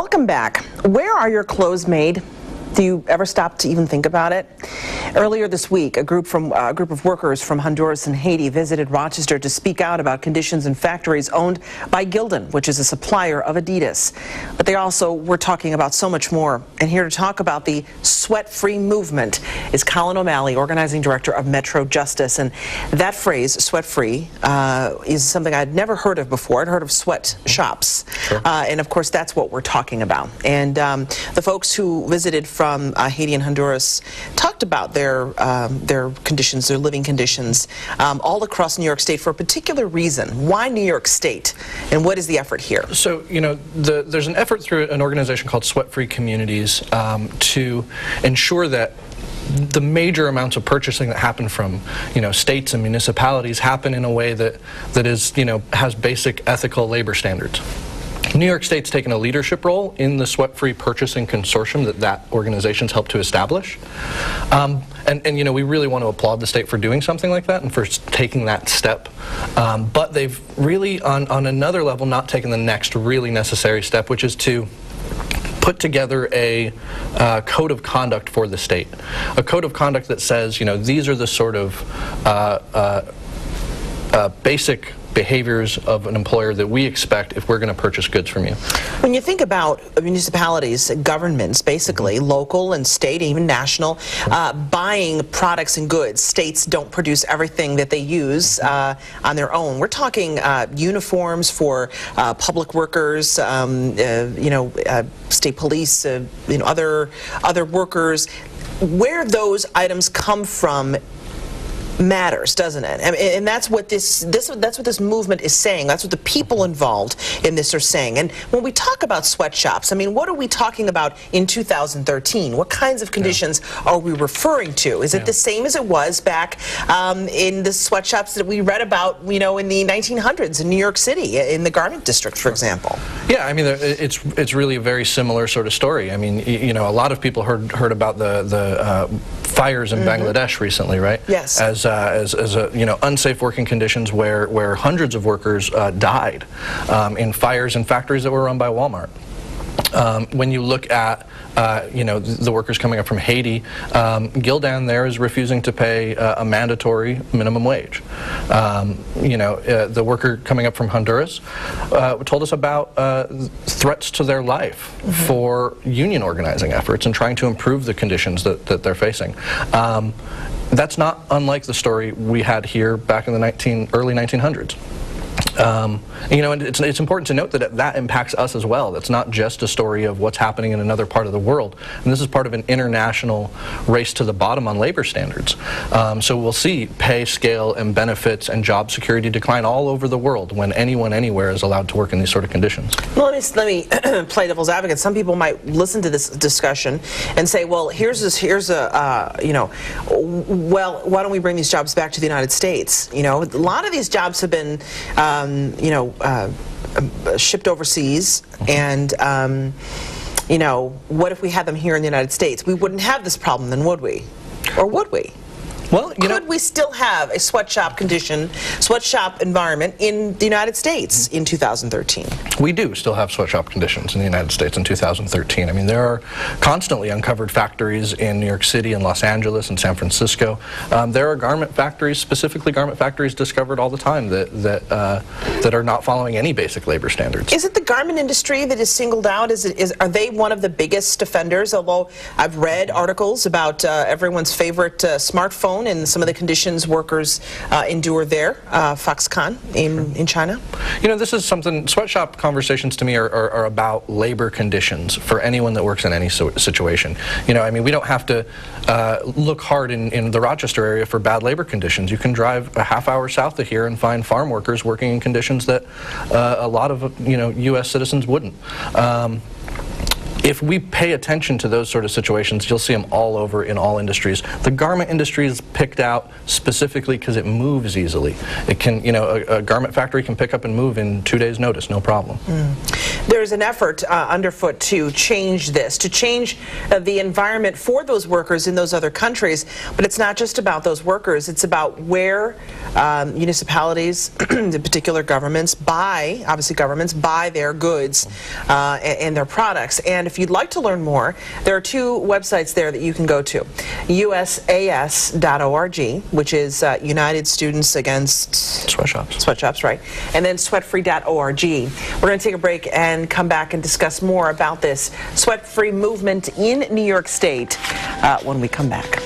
Welcome back. Where are your clothes made? Do you ever stop to even think about it? Earlier this week, a group of workers from Honduras and Haiti visited Rochester to speak out about conditions in factories owned by Gildan, which is a supplier of Adidas. But they also were talking about so much more. And here to talk about the sweat-free movement is Colin O'Malley, organizing director of Metro Justice. And that phrase, sweat-free, is something I'd never heard of before. I'd heard of sweatshops. Sure. And of course, that's what we're talking about. And the folks who visited from Haiti and Honduras talked about their conditions, their living conditions, all across New York State for a particular reason. Why New York State, and what is the effort here? So, you know, there's an effort through an organization called Sweat-Free Communities to ensure that the major amounts of purchasing that happen from, states and municipalities happen in a way that is, has basic ethical labor standards. New York State's taken a leadership role in the sweat-free purchasing consortium that organization's helped to establish. And we really want to applaud the state for doing something like that and for taking that step. But they've really, on another level, not taken the next really necessary step, which is to put together a code of conduct for the state. A code of conduct that says, these are the sort of basic behaviors of an employer that we expect if we're going to purchase goods from you. When you think about municipalities, governments, basically, local and state, even national, buying products and goods, states don't produce everything that they use on their own. We're talking uniforms for public workers, state police, other workers. Where those items come from matters, doesn't it? And that's what that's what this movement is saying. That's what the people involved in this are saying. And when we talk about sweatshops, I mean, what are we talking about in 2013? What kinds of conditions are we referring to? Is it the same as it was back in the sweatshops that we read about, in the 1900s in New York City, in the garment district, for example? Yeah, I mean, it's really a very similar sort of story. I mean, a lot of people heard about the fires in Bangladesh recently, right? Yes. As unsafe working conditions where hundreds of workers died in fires in factories that were run by Walmart. When you look at the workers coming up from Haiti, Gildan there is refusing to pay a mandatory minimum wage. The worker coming up from Honduras told us about threats to their life for union organizing efforts and trying to improve the conditions that they're facing. That's not unlike the story we had here back in the early 1900s. And it's important to note that that impacts us as well. That's not just a story of what's happening in another part of the world. And this is part of an international race to the bottom on labor standards. So we'll see pay scale and benefits and job security decline all over the world when anyone anywhere is allowed to work in these sort of conditions. Well, let me play devil's advocate. Some people might listen to this discussion and say, well, well, why don't we bring these jobs back to the United States? A lot of these jobs have been shipped overseas, and what if we had them here in the United States? We wouldn't have this problem then, would we? Or would we? Well, could we still have a sweatshop environment in the United States in 2013? We do still have sweatshop conditions in the United States in 2013. I mean, there are constantly uncovered factories in New York City and Los Angeles and San Francisco. There are garment factories, specifically garment factories, discovered all the time that are not following any basic labor standards. Is it the garment industry that is singled out? Are they one of the biggest offenders? Although I've read articles about everyone's favorite smartphone and some of the conditions workers endure there, Foxconn in China? This is something, sweatshop conversations to me are about labor conditions for anyone that works in any situation. I mean, we don't have to look hard in the Rochester area for bad labor conditions. You can drive a half hour south of here and find farm workers working in conditions that a lot of U.S. citizens wouldn't. If we pay attention to those sort of situations, you'll see them all over in all industries. The garment industry is picked out specifically because it moves easily. It can, a garment factory can pick up and move in 2 days' notice, no problem. There's an effort underfoot to change this, to change the environment for those workers in those other countries. But it's not just about those workers. It's about where municipalities, in particular governments, obviously governments buy their goods and their products. And if you'd like to learn more, there are two websites there that you can go to. USAS.org, which is United Students Against Sweatshops, right? And then sweatfree.org. We're going to take a break and come back and discuss more about this sweat-free movement in New York State when we come back.